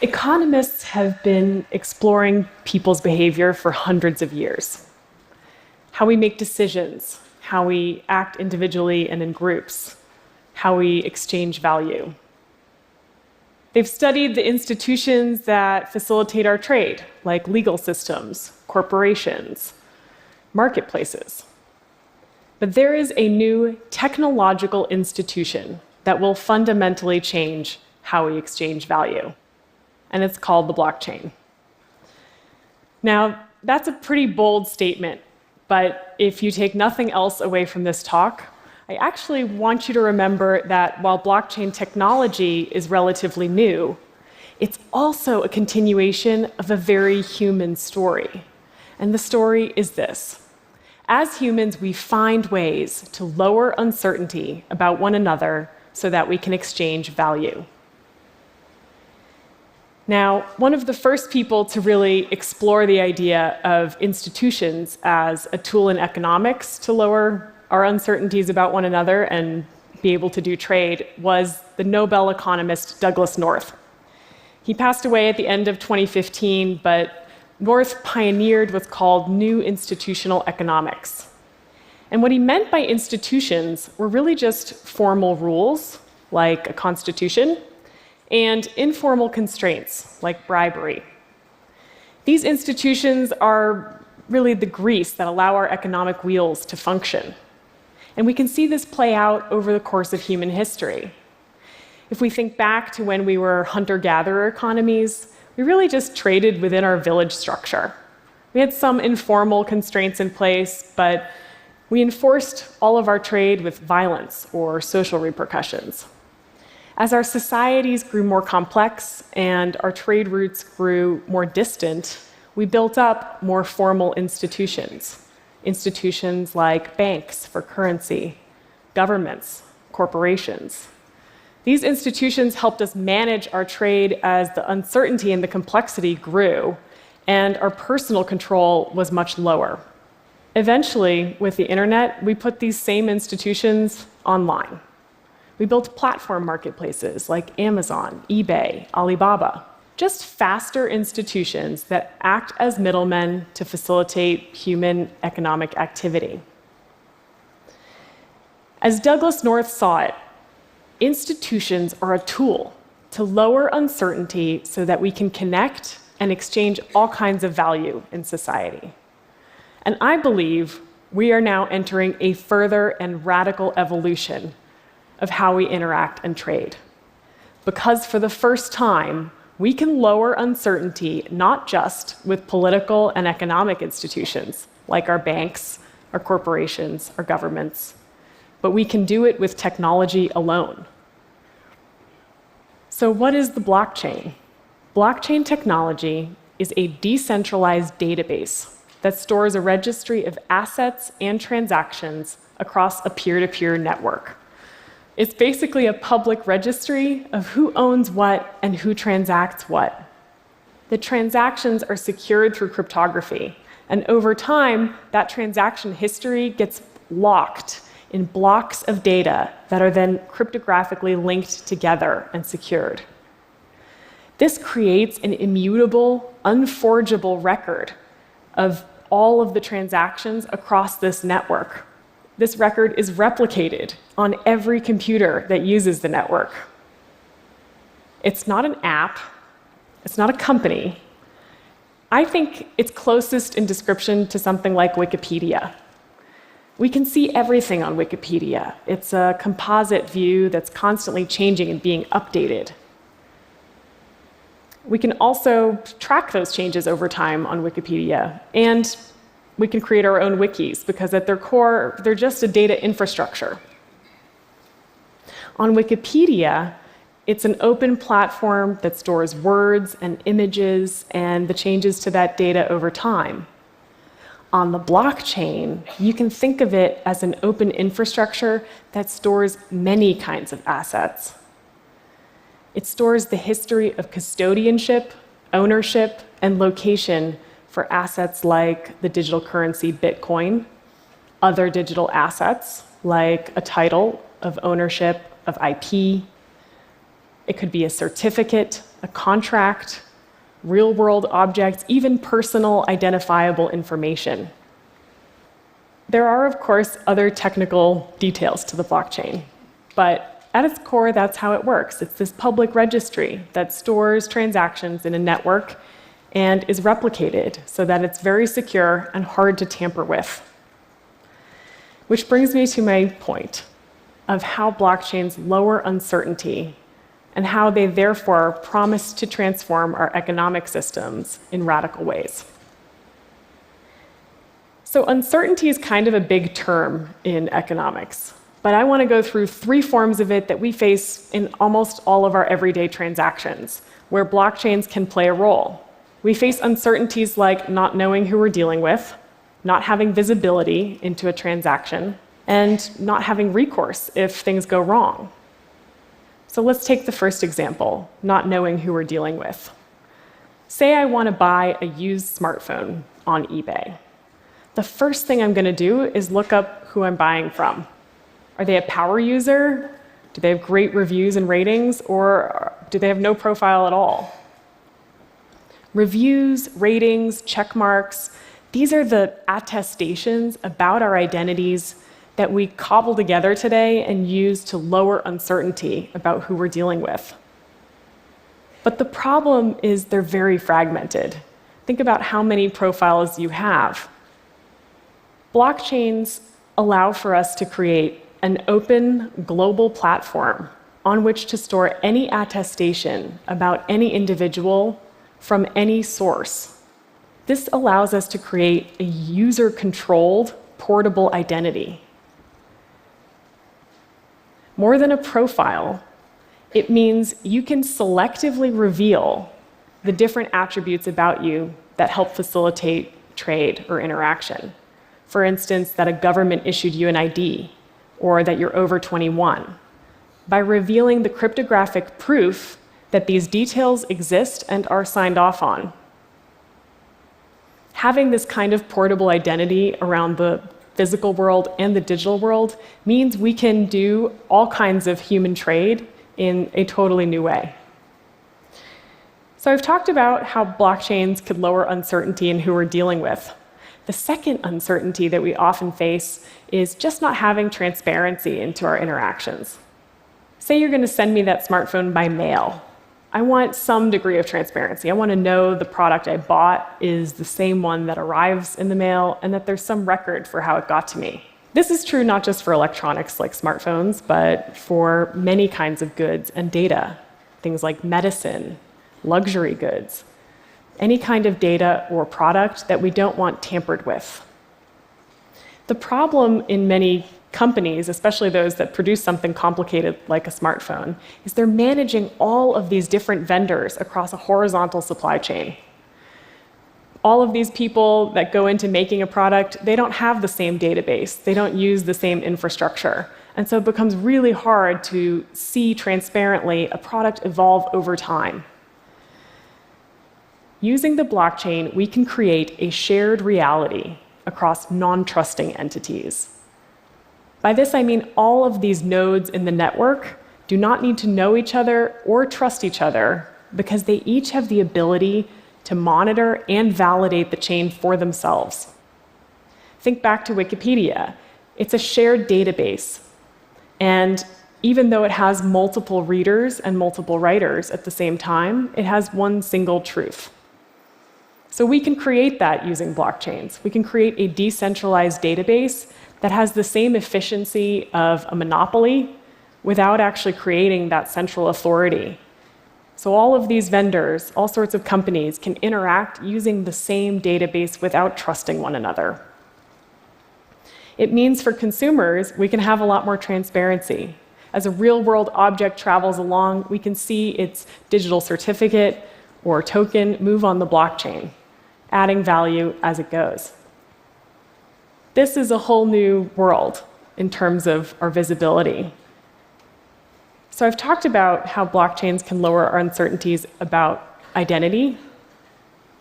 Economists have been exploring people's behavior for hundreds of years. How we make decisions, how we act individually and in groups, how we exchange value. They've studied the institutions that facilitate our trade, like legal systems, corporations, marketplaces. But there is a new technological institution that will fundamentally change how we exchange value, and it's called the blockchain. Now, that's a pretty bold statement, but if you take nothing else away from this talk, I actually want you to remember that while blockchain technology is relatively new, it's also a continuation of a very human story. And the story is this. As humans, we find ways to lower uncertainty about one another so that we can exchange value. Now, one of the first people to really explore the idea of institutions as a tool in economics to lower our uncertainties about one another and be able to do trade was the Nobel economist Douglas North. He passed away at the end of 2015, but North pioneered what's called new institutional economics. And what he meant by institutions were really just formal rules, like a constitution, and informal constraints, like bribery. These institutions are really the grease that allow our economic wheels to function. And we can see this play out over the course of human history. If we think back to when we were hunter-gatherer economies, we really just traded within our village structure. We had some informal constraints in place, but we enforced all of our trade with violence or social repercussions. As our societies grew more complex and our trade routes grew more distant, we built up more formal institutions. Institutions like banks for currency, governments, corporations. These institutions helped us manage our trade as the uncertainty and the complexity grew, and our personal control was much lower. Eventually, with the internet, we put these same institutions online. We built platform marketplaces like Amazon, eBay, Alibaba. Just faster institutions that act as middlemen to facilitate human economic activity. As Douglas North saw it, institutions are a tool to lower uncertainty so that we can connect and exchange all kinds of value in society. And I believe we are now entering a further and radical evolution of how we interact and trade. Because for the first time, we can lower uncertainty not just with political and economic institutions, like our banks, our corporations, our governments, but we can do it with technology alone. So what is the blockchain? Blockchain technology is a decentralized database that stores a registry of assets and transactions across a peer-to-peer network. It's basically a public registry of who owns what and who transacts what. The transactions are secured through cryptography, and over time, that transaction history gets locked in blocks of data that are then cryptographically linked together and secured. This creates an immutable, unforgeable record of all of the transactions across this network. This record is replicated on every computer that uses the network. It's not an app. It's not a company. I think it's closest in description to something like Wikipedia. We can see everything on Wikipedia. It's a composite view that's constantly changing and being updated. We can also track those changes over time on Wikipedia, and we can create our own wikis, because at their core, they're just a data infrastructure. On Wikipedia, it's an open platform that stores words and images and the changes to that data over time. On the blockchain, you can think of it as an open infrastructure that stores many kinds of assets. It stores the history of custodianship, ownership, and location for assets like the digital currency Bitcoin, other digital assets like a title of ownership of IP, It could be a certificate, a contract, real-world objects, even personal identifiable information. There are, of course, other technical details to the blockchain, but at its core, that's how it works. It's this public registry that stores transactions in a network and is replicated so that it's very secure and hard to tamper with. Which brings me to my point of how blockchains lower uncertainty and how they therefore promise to transform our economic systems in radical ways. So uncertainty is kind of a big term in economics, but I want to go through 3 forms of it that we face in almost all of our everyday transactions, where blockchains can play a role. We face uncertainties like not knowing who we're dealing with, not having visibility into a transaction, and not having recourse if things go wrong. So let's take the first example, not knowing who we're dealing with. Say I want to buy a used smartphone on eBay. The first thing I'm going to do is look up who I'm buying from. Are they a power user? Do they have great reviews and ratings? Or do they have no profile at all? Reviews, ratings, check marks, these are the attestations about our identities that we cobble together today and use to lower uncertainty about who we're dealing with. But the problem is they're very fragmented. Think about how many profiles you have. Blockchains allow for us to create an open global platform on which to store any attestation about any individual from any source. This allows us to create a user-controlled, portable identity. More than a profile, it means you can selectively reveal the different attributes about you that help facilitate trade or interaction. For instance, that a government issued you an ID, or that you're over 21, by revealing the cryptographic proof that these details exist and are signed off on. Having this kind of portable identity around the physical world and the digital world means we can do all kinds of human trade in a totally new way. So I've talked about how blockchains could lower uncertainty in who we're dealing with. The second uncertainty that we often face is just not having transparency into our interactions. Say you're going to send me that smartphone by mail. I want some degree of transparency. I want to know the product I bought is the same one that arrives in the mail and that there's some record for how it got to me. This is true not just for electronics like smartphones, but for many kinds of goods and data, things like medicine, luxury goods, any kind of data or product that we don't want tampered with. The problem in many companies, especially those that produce something complicated like a smartphone, is they're managing all of these different vendors across a horizontal supply chain. All of these people that go into making a product, they don't have the same database. They don't use the same infrastructure. And so it becomes really hard to see transparently a product evolve over time. Using the blockchain, we can create a shared reality across non-trusting entities. By this, I mean all of these nodes in the network do not need to know each other or trust each other because they each have the ability to monitor and validate the chain for themselves. Think back to Wikipedia. It's a shared database. And even though it has multiple readers and multiple writers at the same time, it has one single truth. So we can create that using blockchains. We can create a decentralized database that has the same efficiency of a monopoly without actually creating that central authority. So all of these vendors, all sorts of companies, can interact using the same database without trusting one another. It means for consumers, we can have a lot more transparency. As a real-world object travels along, we can see its digital certificate or token move on the blockchain, adding value as it goes. This is a whole new world in terms of our visibility. So I've talked about how blockchains can lower our uncertainties about identity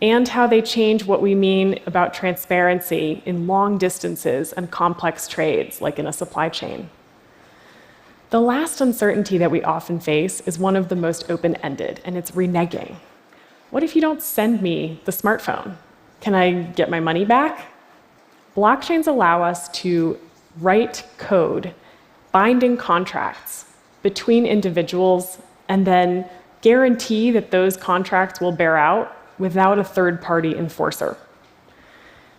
and how they change what we mean about transparency in long distances and complex trades, like in a supply chain. The last uncertainty that we often face is one of the most open-ended, and it's reneging. What if you don't send me the smartphone? Can I get my money back? Blockchains allow us to write code, binding contracts between individuals, and then guarantee that those contracts will bear out without a third-party enforcer.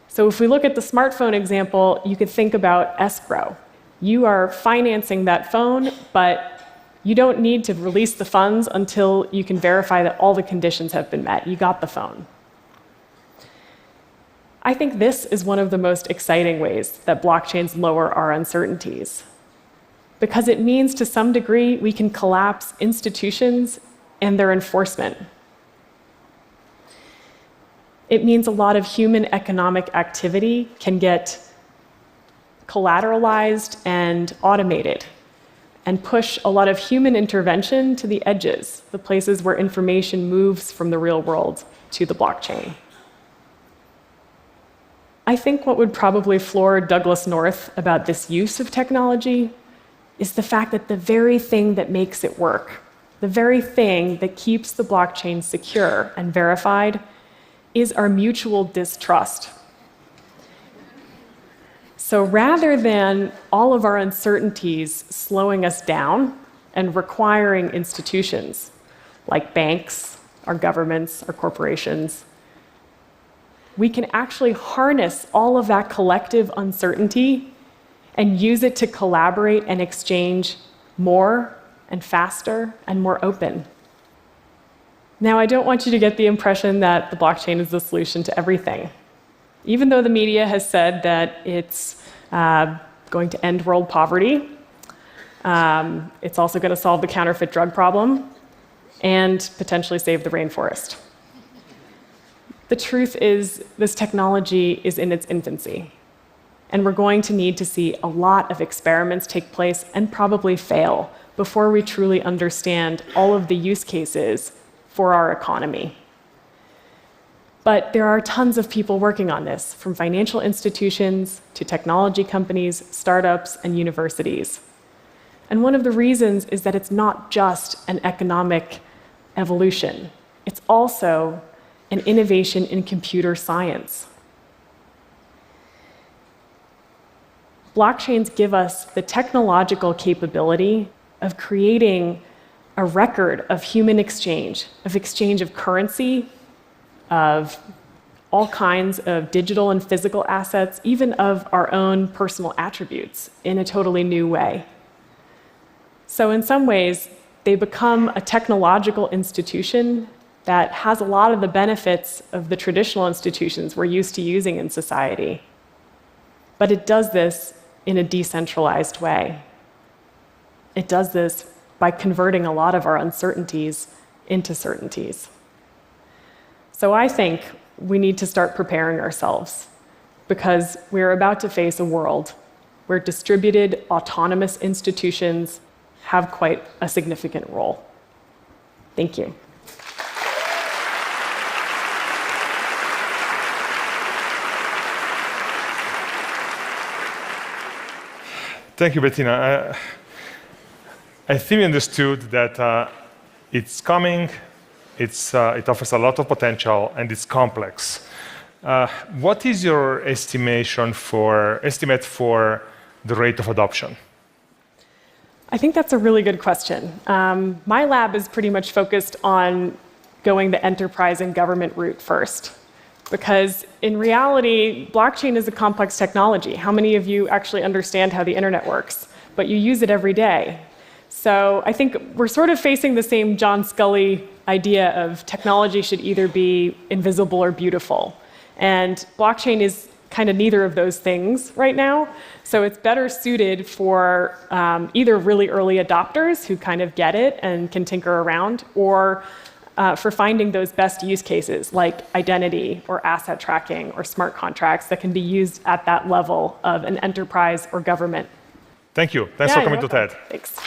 So if we look at the smartphone example, you could think about escrow. You are financing that phone, but you don't need to release the funds until you can verify that all the conditions have been met. You got the phone. I think this is one of the most exciting ways that blockchains lower our uncertainties, because it means to some degree we can collapse institutions and their enforcement. It means a lot of human economic activity can get collateralized and automated, and push a lot of human intervention to the edges, the places where information moves from the real world to the blockchain. I think what would probably floor Douglas North about this use of technology is the fact that the very thing that makes it work, the very thing that keeps the blockchain secure and verified, is our mutual distrust. So rather than all of our uncertainties slowing us down and requiring institutions like banks, our governments, our corporations, we can actually harness all of that collective uncertainty and use it to collaborate and exchange more and faster and more open. Now, I don't want you to get the impression that the blockchain is the solution to everything. Even though the media has said that it's going to end world poverty, it's also going to solve the counterfeit drug problem and potentially save the rainforest. The truth is, this technology is in its infancy, and we're going to need to see a lot of experiments take place and probably fail before we truly understand all of the use cases for our economy. But there are tons of people working on this, from financial institutions to technology companies, startups, and universities. And one of the reasons is that it's not just an economic evolution. It's also an innovation in computer science. Blockchains give us the technological capability of creating a record of human exchange of currency, of all kinds of digital and physical assets, even of our own personal attributes in a totally new way. So in some ways, they become a technological institution that has a lot of the benefits of the traditional institutions we're used to using in society. But it does this in a decentralized way. It does this by converting a lot of our uncertainties into certainties. So I think we need to start preparing ourselves, because we're about to face a world where distributed autonomous institutions have quite a significant role. Thank you. Thank you, Bettina. I think we understood that it's coming, it offers a lot of potential, and it's complex. What is your estimate for the rate of adoption? I think that's a really good question. My lab is pretty much focused on going the enterprise and government route first, because in reality, blockchain is a complex technology. How many of you actually understand how the internet works? But you use it every day. So I think we're sort of facing the same John Scully idea of technology should either be invisible or beautiful. And blockchain is kind of neither of those things right now. So it's better suited for either really early adopters who kind of get it and can tinker around, or for finding those best use cases like identity or asset tracking or smart contracts that can be used at that level of an enterprise or government. Thank you. Thanks for coming to TED. Thanks.